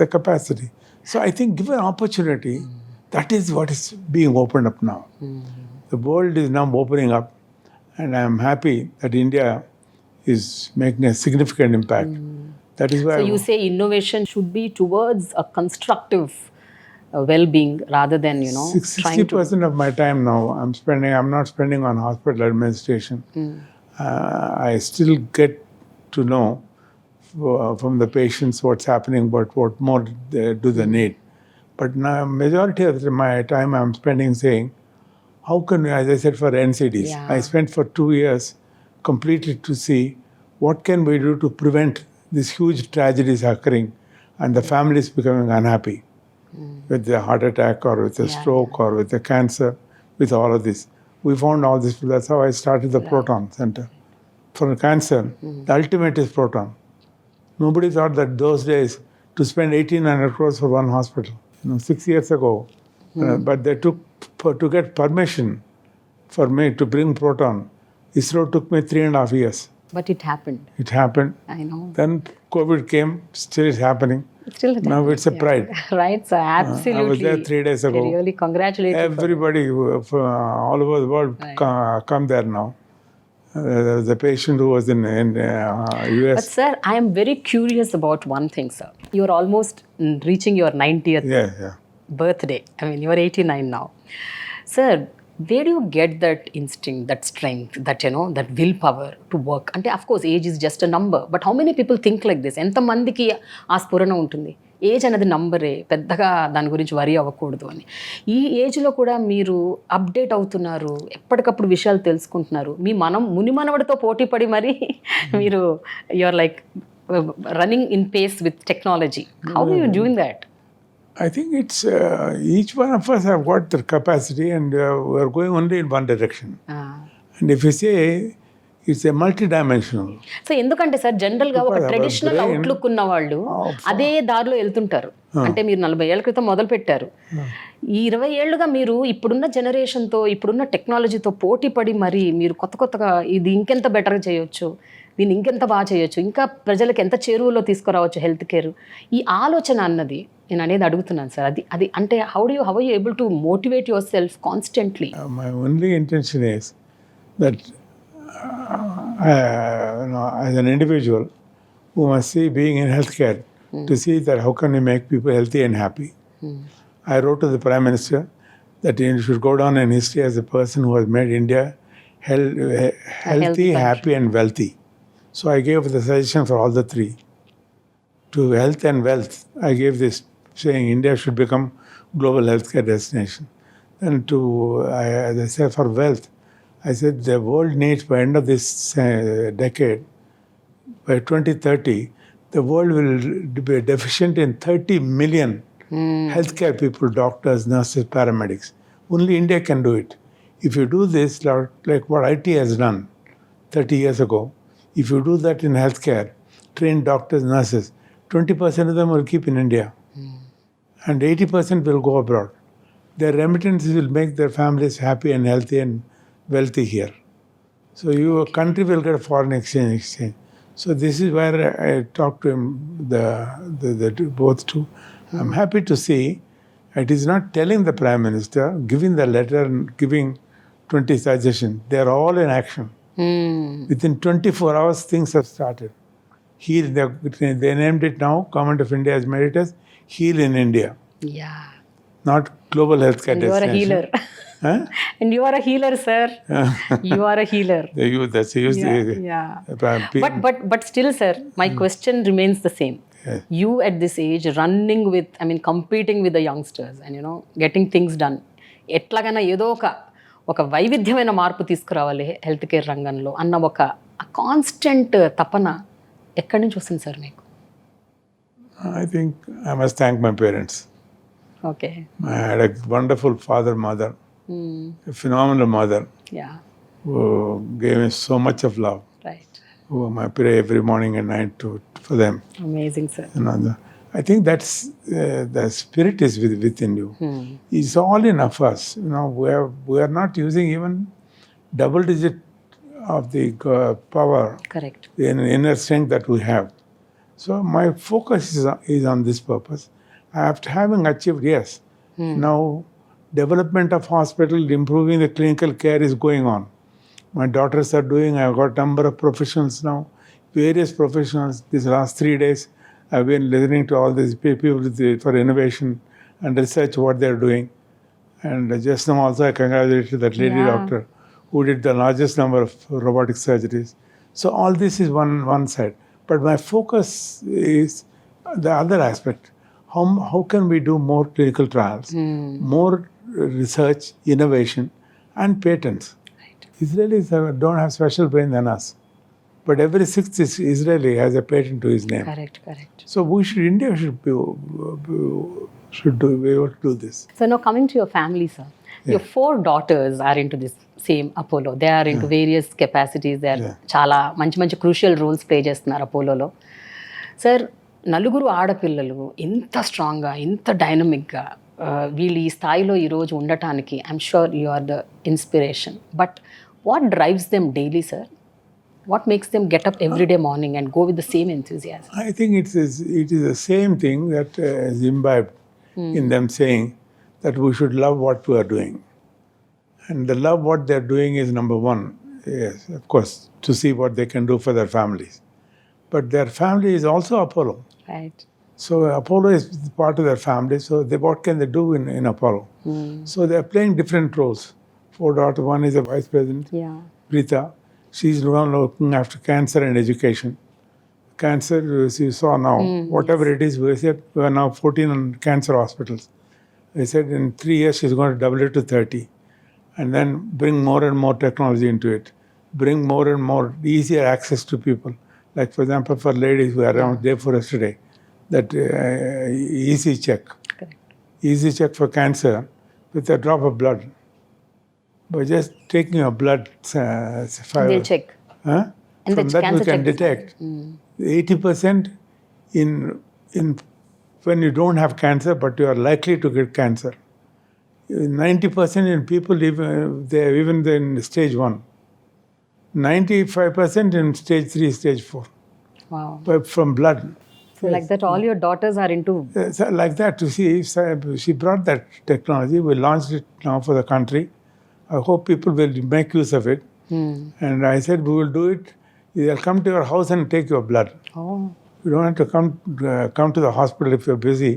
the capacity. So I think given opportunity, that is what is being opened up now. The world is now opening up, and I am happy that India is making a significant impact. That is why. So you say innovation should be towards a constructive well-being rather than 60% of my time now I'm not spending on hospital administration. I still get to know from the patients what's happening, but what more do they need. But now majority of my time I'm spending saying, how can we, as I said for NCDs, I spent for 2 years completely to see what can we do to prevent these huge tragedies occurring and the families becoming unhappy with the heart attack or with a stroke or with the cancer, with all of this. We found all this. That's how I started the Proton Center. For cancer, the ultimate is proton. Nobody thought that those days to spend 1,800 crores for one hospital, 6 years ago. But they took, to get permission for me to bring proton, ISRO took me 3.5 years. But it happened. It happened. I know. Then COVID came, still it's happening. Now it's a pride. Right, so absolutely. I was there 3 days ago. I really congratulate you. Everybody all over the world come there now. There was a patient who was in US. But sir, I am very curious about one thing, sir. You are almost reaching your 90th birthday. I mean, you are 89 now. Sir, where do you get that instinct, that strength, that that willpower to work? And of course, age is just a number. But how many people think like this? ఎంత మందికి ఆ స్ఫురణ ఉంటుంది? Age అనేది నంబరే, పెద్దగా దాని గురించి వరి అవ్వకూడదు అని. ఈ ఏజ్లో కూడా మీరు అప్డేట్ అవుతున్నారు, ఎప్పటికప్పుడు విషయాలు తెలుసుకుంటున్నారు. మీ మునిమనవడితో పోటీ పడి మరి మీరు you're like running in pace with technology. How are you doing that? I think it's each one of us have got the capacity, and we are going only in one direction. And if you say it's a multidimensional. So ఎందుకంటే sir జనరల్గా ఒక traditional outlook ఉన్న వాళ్ళు అదే దారిలో వెళ్తుంటారు. అంటే మీరు 40 ఏళ్ల క్రితం మొదలు పెట్టారు, ఈ 20 ఏళ్ళుగా మీరు ఇప్పుడున్న జనరేషన్తో, ఇప్పుడున్న టెక్నాలజీతో పోటీ పడి మరి మీరు కొత్తగా ఇది ఇంకెంత బెటర్గా చేయొచ్చు, దీన్ని ఇంకెంత బాగా చేయొచ్చు, ఇంకా ప్రజలకు ఎంత చేరువలో తీసుకురావచ్చు హెల్త్ కేర్, ఈ ఆలోచన అన్నది నేను అనేది అడుగుతున్నాను సార్. అది అంటే how are you able to motivate yourself constantly? My only intention is that as an individual who must see being in healthcare to see that how can we make people healthy and happy. I wrote to the Prime Minister that he should go down in history as a person who has made India healthy, country. happy, and wealthy. So I gave the suggestion for all the three. To health and wealth, I gave this saying India should become global healthcare destination. And as I said, for wealth, I said the world needs by end of this decade, by 2030, the world will be deficient in 30 million healthcare people, doctors, nurses, paramedics. Only India can do it. If you do this, like what IT has done 30 years ago, if you do that in healthcare, train doctors, nurses, 20% of them will keep in India. And 80% will go abroad. Their remittances will make their families happy and healthy and wealthy here. So your country will get a foreign exchange. So this is where I talked to him, both two. I'm happy to see it is not telling the Prime Minister, giving the letter and giving 20 suggestions. They're all in action. Within 24 hours, things have started. Heal, they named it now, Government of India has made it as Heal in India. Yeah. Not global healthcare destination. You are a healer. Huh? And you are a healer, sir. You are a healer. That's used. Yeah. But still, sir, my question remains the same. Yes. You at this age competing with the youngsters and getting things done. ఎట్లాగైనా ఏదో ఒక వైవిధ్యమైన మార్పు తీసుకురావాలి health care రంగంలో అన్న ఒక constant తపన ఎక్కడి నుంచి వస్తుంది సార్ మీకు? I think I must thank my parents. Okay. I had a wonderful father, mother, a phenomenal mother who gave me so much of love. Right. I pray every morning and night for them. Amazing, sir. I think that's the spirit is within you. It's all in us. We are not using even double digit of the power. Correct. The inner strength that we have. So my focus is on this purpose. After having achieved, yes, now development of hospital, improving the clinical care is going on. My daughters are doing, I've got a number of professionals now, various professionals. These last 3 days, I've been listening to all these people for innovation and research, what they're doing. And just now also I congratulated that lady doctor who did the largest number of robotic surgeries. So all this is one side. But my focus is the other aspect. How can we do more clinical trials, more research, innovation, and patents? Right. Israelis don't have special brain than us. But every sixth Israeli has a patent to his name. Correct. So India should be able to do this. So now coming to your family, sir. Your 4 daughters are into this same Apollo. They are into various capacities. They are చాలా మంచి crucial roles play చేస్తున్నారు అపోలోలో. Sir, నలుగురు ఆడపిల్లలు ఇంత స్ట్రాంగ్గా, ఇంత డైనమిక్గా వీళ్ళు ఈ స్థాయిలో ఈరోజు ఉండటానికి I'm sure you are the inspiration. But what drives them daily, sir? What makes them get up every day morning and go with the same enthusiasm? I think it is the same thing that is imbibed in them, saying that we should love what we are doing. And the love what they are doing is number one, yes, of course, to see what they can do for their families. But their family is also Apollo. Right. So Apollo is part of their family. So what can they do in Apollo? So they are playing different roles. 4 daughters, one is a vice president, Preeta. She's looking after cancer and education. Cancer, as you saw now, whatever it is, we said we are now 14 cancer hospitals. We said in 3 years she's going to double it to 30. And then bring more and more technology into it. Bring more and more easier access to people. Like, for example, for ladies, we are around day for yesterday, that easy check. Correct. Easy check for cancer with a drop of blood. By just taking your blood, they'll check. And from that we can detect 80% in when you don't have cancer, but you are likely to get cancer. 90% in people even in stage 1. 95% in stage 3, stage 4. Wow. But from blood. So like that, all your daughters are into... Like that, to see, she brought that technology. We launched it now for the country. I hope people will make use of it. And I said, we will do it. They'll come to your house and take your blood. Oh. You don't have to come to the hospital if you're busy.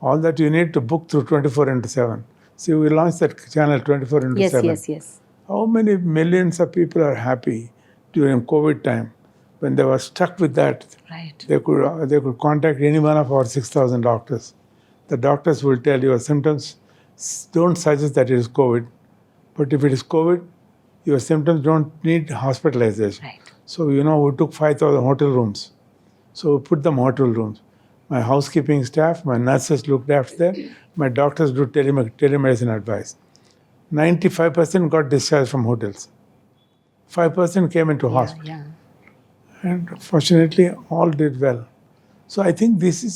All that you need to book through 24/7. See, we launched that channel 24/7. Yes. How many millions of people are happy during COVID time when they were stuck with that? Right. They could contact any one of our 6,000 doctors. The doctors will tell your symptoms. Don't suggest that it is COVID. But if it is COVID, your symptoms don't need hospitalization. Right. So, we took 5,000 hotel rooms. So, we put them hotel rooms. My housekeeping staff, my nurses looked after that. My doctors do telemedicine advice. 95% got discharged from hotels. 5% came into hospital. Yeah. And fortunately, all did well. So I think this is,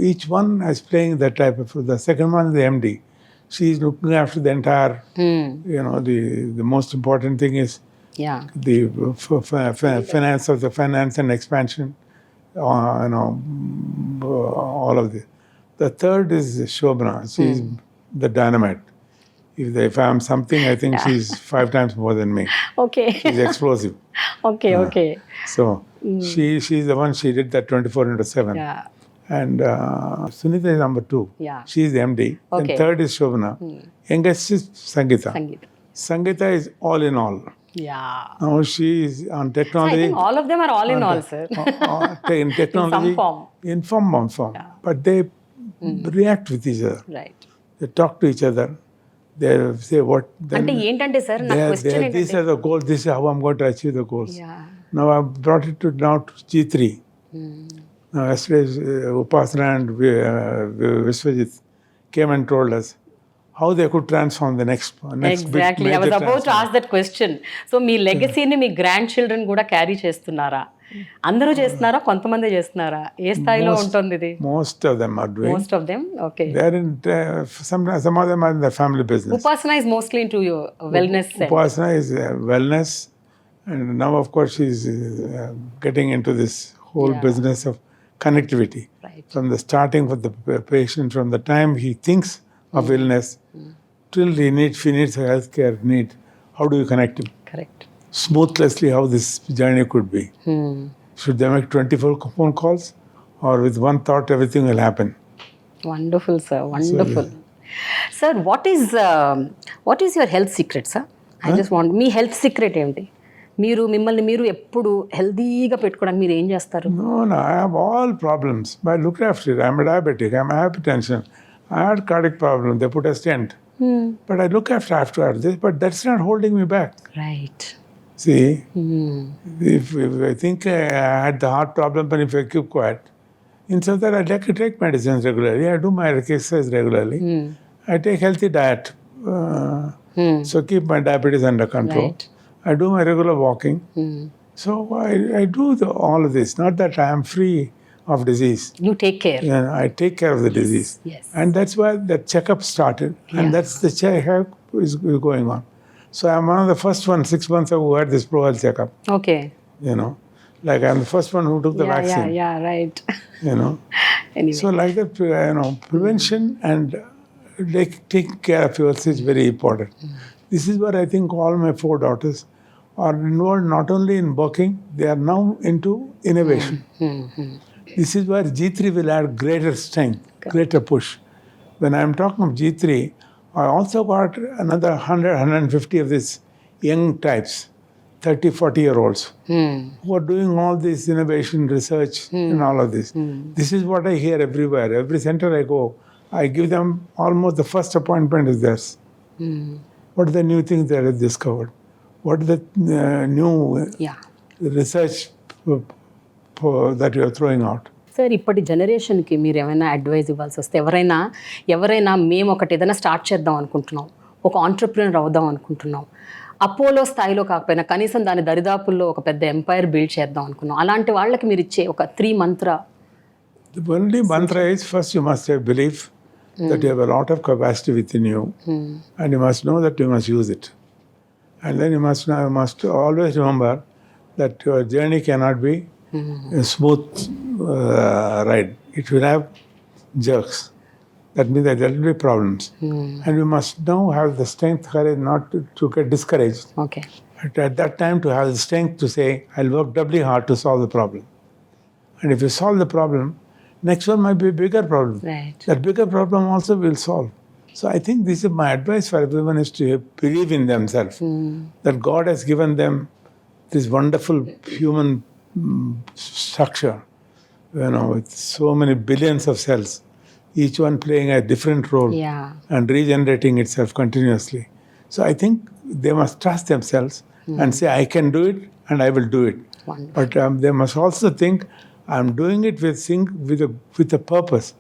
each one is playing that type of, the second one is the MD. She is looking after the entire, the most important thing is the finance and expansion, all of this. The third is Shobhana. She's the dynamite. If I'm something, I think she's 5 times more than me. Okay. She's explosive. Okay. So she's the one, she did that 24/7. Yeah. And Sunita is number 2. Yeah. She's the MD. Okay. Then third is Shobhana. Youngest is Sangeeta. Sangeeta is all in all. Yeah. Now she is on technology. So I think all of them are all in all, sir. In technology. In some form. In form. Yeah. But they react with each other. Right. They talk to each other. They say what. అంటే ఏంటంటే sir నా question ఏంటంటే these are the goals. This is how I'm going to achieve the goals. Yeah. Now I've brought it to G3. Now yesterday Upasana and Vishwajit came and told us how they could transform the next Exactly. I was about to ask that question. So మీ లెగసీని మీ grandchildren కూడా carry చేస్తున్నారా? అందరూ చేస్తున్నారా, కొంతమంది చేస్తున్నారా? ఏ స్థాయిలో ఉంటుంది ఇది? Most of them are doing. Most of them? Okay. They are in, some of them are in the family business. Upasana is mostly into your wellness. Upasana is wellness, and now of course she's getting into this whole business of connectivity. Right. From the starting with the patient, from the time he thinks of illness till he needs a healthcare need, how do you connect him? Correct. Smoothlessly, how this journey could be. Should they make 24 phone calls, or with one thought everything will happen? Wonderful, sir. Wonderful. Sir, what is your health secret, sir? I just want me health secret ఏంటి? మిమ్మల్ని మీరు ఎప్పుడు హెల్దీగా పెట్టుకోవడానికి మీరు ఏం చేస్తారు? No, I have all problems. But I look after it. I'm a diabetic. I'm hypertension. I had cardiac problem. They put a stent. But I look after this. But that's not holding me back. Right. See, if I think I had the heart problem, but if I keep quiet, instead of that, I like to take medicines regularly. I do my exercise regularly. I take healthy diet. So keep my diabetes under control. Right. I do my regular walking. So I do all of this. Not that I am free of disease. You take care. Yeah, I take care of the disease. Yes. And that's why the checkup started. And that's the checkup is going on. So I'm one of the first ones, 6 months ago, who had this Pro Health checkup. Okay. Like I'm the first one who took the vaccine. Yeah, right. Anyway. So like that, prevention and taking care of yourself is very important. This is where I think all my 4 daughters are involved not only in working, they are now into innovation. This is where G3 will add greater strength, greater push. When I'm talking of G3, I also got another 100, 150 of these young types, 30, 40-year-olds, who are doing all this innovation, research, and all of this. This is what I hear everywhere. Every center I go, I give them almost the first appointment is theirs. What are the new things they have discovered? What are the new research that you are throwing out? Sir ఇప్పటి జనరేషన్కి మీరు ఏమైనా advise ఇవ్వాల్సి వస్తే ఎవరైనా మేము ఒకటి ఏదైనా స్టార్ట్ చేద్దాం అనుకుంటున్నాం, ఒక ఆంటర్ప్రినర్ అవుదాం అనుకుంటున్నాం, అపోలో స్థాయిలో కాకపోయినా కనీసం దాని దరిదాపుల్లో ఒక పెద్ద ఎంపైర్ బిల్డ్ చేద్దాం అనుకున్నాం, అలాంటి వాళ్ళకి మీరు ఇచ్చే ఒక 3 మంత్ర? The only mantra is first you must have belief that you have a lot of capacity within you, and you must know that you must use it. And then you must always remember that your journey cannot be a smooth ride. It will have jerks. That means that there will be problems. And we must now have the strength, courage not to get discouraged. Okay. At that time to have the strength to say, I'll work doubly hard to solve the problem. And if you solve the problem, Next one might be a bigger problem. Right. That bigger problem also will solve. So I think this is my advice for everyone is to believe in themselves. That God has given them this wonderful human structure, with so many billions of cells, each one playing a different role and regenerating itself continuously. So I think they must trust themselves and say, I can do it and I will do it. Wonderful. But they must also think, I'm doing it with a purpose.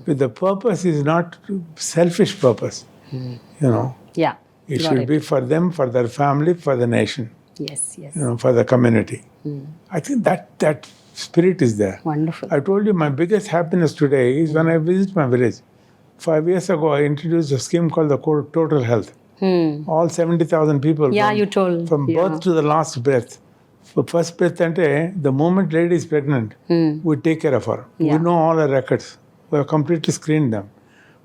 With the purpose is not selfish purpose. Yeah. It should be for them, for their family, for the nation. Yes. For the community. I think that spirit is there. Wonderful. I told you my biggest happiness today is when I visit my village. 5 years ago, I introduced a scheme called the Total Health. All 70,000 people You told. from birth to the last breath. For first breath, the moment lady is pregnant, we take care of her. We know all her records. We have completely screened them.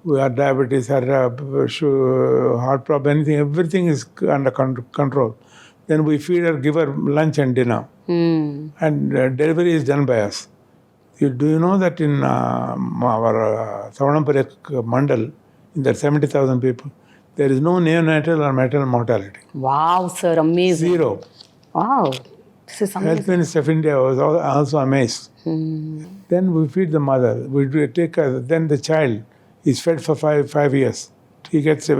We have diabetes, heart problem, anything, everything is under control. Then we feed her, give her lunch and dinner. And delivery is done by us. Do you know that in our Savanamparak Mandal, in that 70,000 people, there is no neonatal or maternal mortality. Wow, sir, amazing. 0. Wow, this is amazing. Health Minister of India was also amazed. Then we feed the mother. We take her. Then the child is fed for 5 years. He gets 2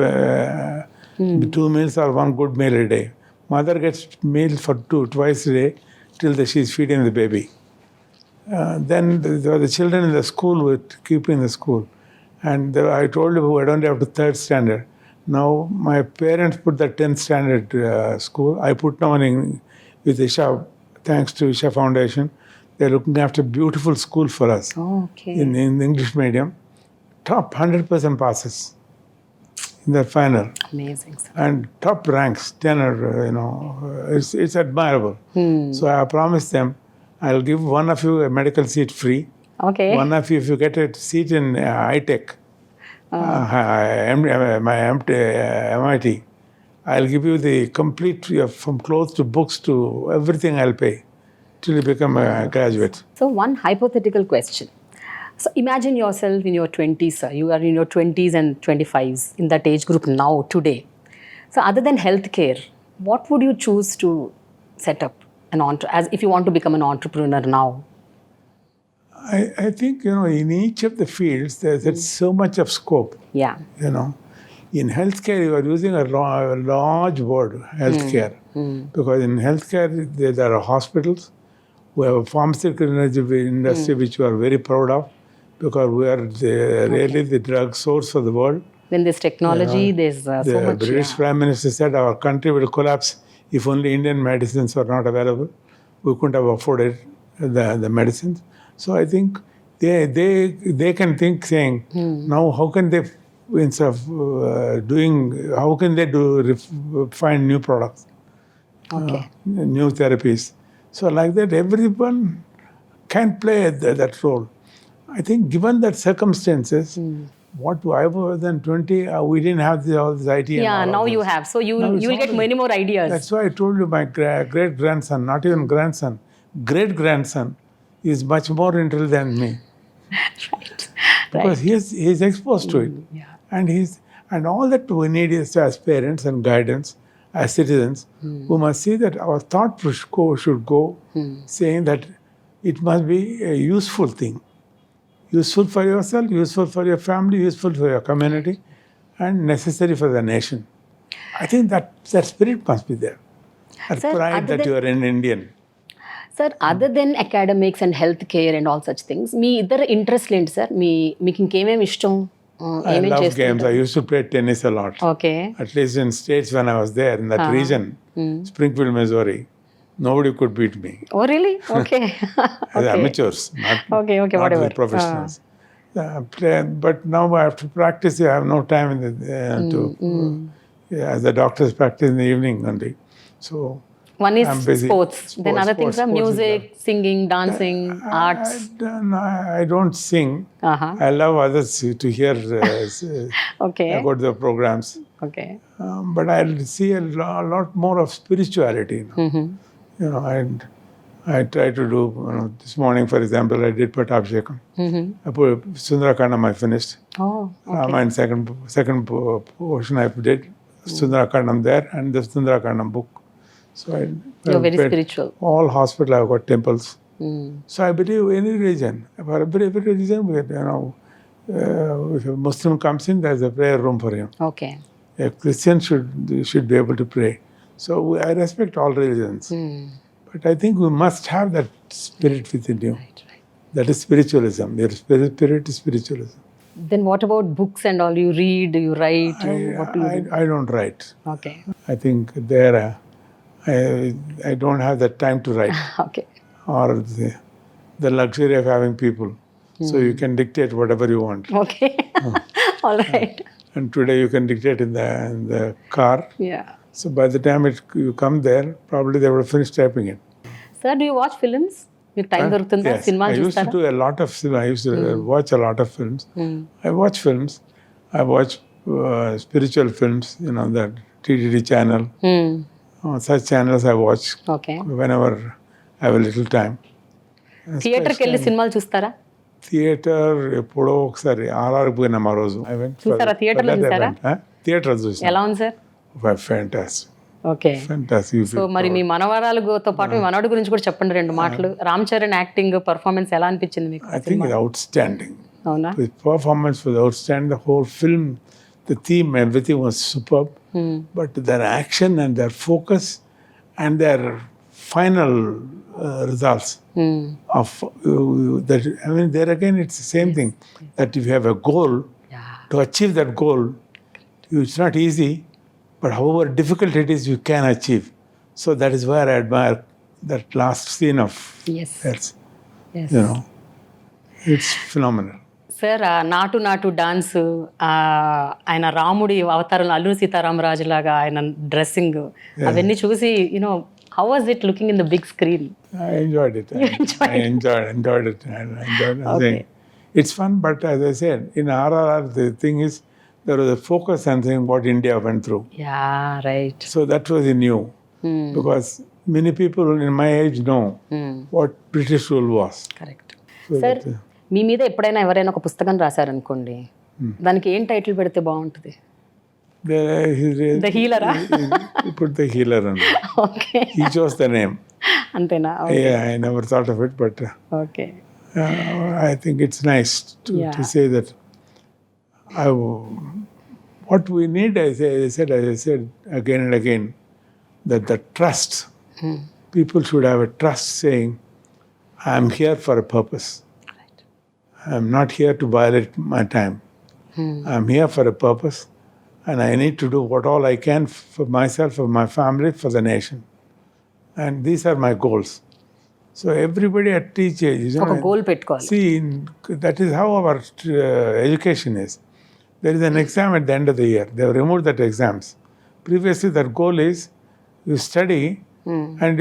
meals or 1 good meal a day. Mother gets meal for twice a day till she's feeding the baby. Then the children in the school we keep in the school. And I told you I don't have the 3rd standard. Now my parents put the 10th standard school. I put now with Isha, thanks to Isha Foundation. They're looking after beautiful school for us. In the English medium. Top 100% passes in the final. Amazing, sir. And top ranks, tenor, it's admirable. So I promised them, I'll give one of you a medical seat free. Okay. One of you, if you get a seat in high-tech, MIT, I'll give you the complete, from clothes to books to everything I'll pay till you become a graduate. So one hypothetical question. So imagine yourself in your 20s, sir. You are in your 20s and 25s, in that age group now, today. So other than healthcare, what would you choose to set up as if you want to become an entrepreneur now? I think, in each of the fields, there's so much of scope. Yeah. In healthcare, you are using a large word, healthcare. Because in healthcare, there are hospitals. We have a pharmaceutical industry, which we are very proud of, because we are really the drug source for the world. Then there's technology, there's so much. The British Prime Minister said our country will collapse if only Indian medicines are not available. We couldn't have afforded the medicines. So I think they can think, saying, now how can they, instead of how can they find new products, new therapies. So like that, everyone can play that role. I think given that circumstances, what I was than 20, we didn't have all this IT. Yeah, now you have. So you will get many more ideas. That's why I told you my great-grandson, not even grandson, great-grandson is much more intelligent than me. Right. Because he's exposed to it. Yeah. And all that we need is as parents and guidance, as citizens, we must see that our thought should go saying that it must be a useful thing. Useful for yourself, useful for your family, useful for your community, and necessary for the nation. I think that spirit must be there. That Sir, pride that you are an Indian. Sir, other than academics and healthcare and all such things, మీ ఇద్దరు interest ఏంటి sir? మీకు ఇంకేమేమి ఇష్టం? I love games. I used to play tennis a lot. Okay. At least in States when I was there, in that region, Springfield, Missouri, nobody could beat me. Oh, really? Okay. As amateurs, not whatever. as professionals. But now I have to practice. I have no time as the doctors practice in the evening only. So one is I'm busy. sports. Then other things are music, singing, dancing, arts. I don't sing. I love others to hear Okay. about the programs. Okay. But I see a lot more of spirituality. And I try to do, this morning, for example, I did Prathap Chandra. I put Sundarakandam, I finished. Oh, okay. Ramayana, second portion I did. Sundarakandam there, and the Sundarakandam book. So You're very spiritual. All hospitals have got temples. So I believe any religion, for every religion, if a Muslim comes in, there's a prayer room for him. Okay. A Christian should be able to pray. So I respect all religions. But I think we must have that spirit within you. Right. That is spiritualism. Your spirit is spiritualism. Then what about books and all? You read, you write, what do you do? I don't write. Okay. I think I don't have the time to write. Okay. Or the luxury of having people. So you can dictate whatever you want. Okay. All right. And today you can dictate in the car. Yeah. So by the time you come there, probably they would have finished typing it. Sir, do you watch films? మీకు time దొరుకుతుందా? Yes, సినిమాలు I used to చూస్తారా? do a lot of cinema. I used to watch a lot of films. I watch films. I watch spiritual films, that TTD channel. Such channels I watch Okay. whenever I have a little time. థియేటర్కి వెళ్ళి సినిమాలు చూస్తారా? Theatre ఎప్పుడో ఒకసారి RR పోయినాం ఆ రోజు. చూసారా? థియేటర్లో చూసారా? థియేటర్ చూసాను. ఎలా ఉంది sir? Fantastic. Okay. Fantastic. So మరి మీ మనవరాలతో పాటు మీ మనవడి గురించి కూడా చెప్పండి 2 మాటలు. రామ్ చరణ్ యాక్టింగ్ పర్ఫార్మెన్స్ ఎలా అనిపించింది మీకు? I think it's outstanding. అవునా? The performance was outstanding. The whole film, the theme, everything was superb. But their action and their focus and their final results of that. I mean, there again, it's the same thing. That if you have a goal, to achieve that goal, it's not easy. But however difficult it is, you can achieve. So that is where I admire that last scene of theirs. Yes. It's phenomenal. Sir నాటు dance, ఆయన రాముడి అవతారంలో అల్లూరి సీతారామరాజు లాగా ఆయన dressing, అవన్నీ చూసి how was it looking in the big screen? I enjoyed it. I enjoyed it. Okay. It's fun, but as I said, in RRR, the thing is, there was a focus on saying what India went through. Yeah, right. So that was new. Because many people in my age know what British rule was. Correct. Sir, మీ మీద ఎప్పుడైనా ఎవరైనా ఒక పుస్తకం రాశారనుకోండి, దానికి ఏం title పెడితే బాగుంటుంది? The healer. He put the healer on it. Okay. He chose the name. Antena. Okay. Yeah, I never thought of it, but okay. I think it's nice to say that what we need, as I said again and again, that the trust, people should have a trust saying, I am here for a purpose. Right. I am not here to violate my time. I am here for a purpose, and I need to do what all I can for myself, for my family, for the nation. And these are my goals. So everybody at each age, goal పెట్టుకోవాలి. See, that is how our education is. There is an exam at the end of the year. They have removed that exams. Previously, that goal is you study, and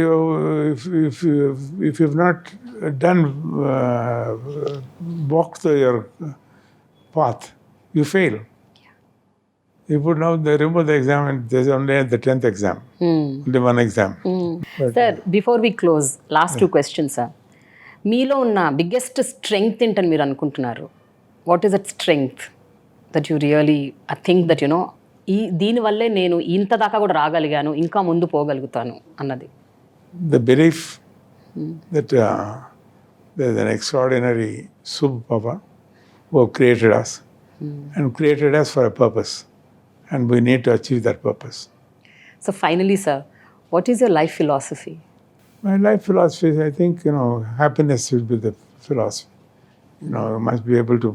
if you've not done walked through your path, you fail. You put now they remove the exam, and there's only the 10th exam, only one exam. Sir, before we close, last 2 questions, sir. మీలో ఉన్న biggest strength ఏంటని మీరు అనుకుంటున్నారు? What is that strength that you really think that దీనివల్లే నేను ఇంత దాకా కూడా రాగలిగాను, ఇంకా ముందు పోగలుగుతాను అన్నది? The belief that there's an extraordinary superpower who have created us and created us for a purpose, and we need to achieve that purpose. So finally, sir, what is your life philosophy? My life philosophy is, I think, happiness should be the philosophy. You must be able to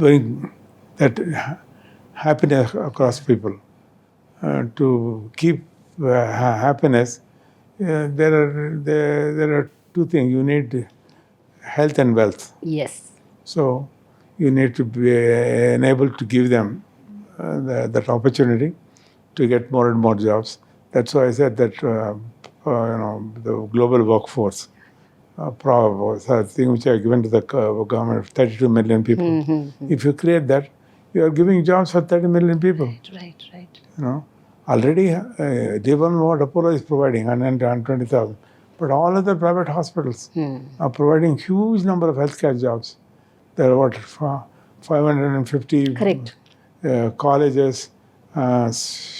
bring that happiness across people. To keep happiness, there are 2 things. You need health and wealth. Yes. So you need to be enabled to give them that opportunity to get more and more jobs. That's why I said that the global workforce thing which I given to the government of 32 million people. If you create that, you are giving jobs for 30 million people. Right. Already, even what Apollo is providing, 120,000. But all other private hospitals are providing huge number of healthcare jobs. There are what, 550 Correct. colleges,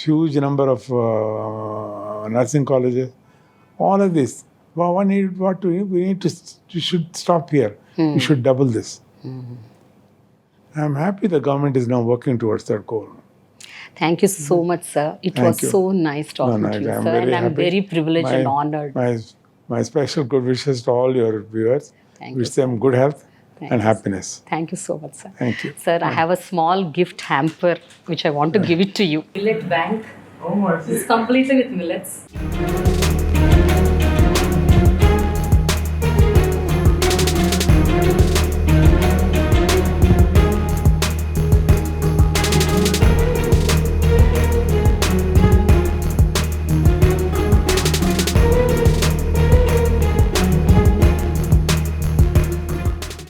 huge number of nursing colleges. All of this. Well, we should stop here. We should double this. I'm happy the government is now working towards that goal. Thank you so much, sir. It Thank was you. so nice talking to you, sir. And I'm happy. very privileged and honored. My special good wishes to all your viewers. Thank Wish you, them good health Thank and you, happiness. Thank you so much, sir. Thank you. Sir, I have a small gift hamper which I want to give it to you. Millet bank. Oh, I see. It's completely with millets.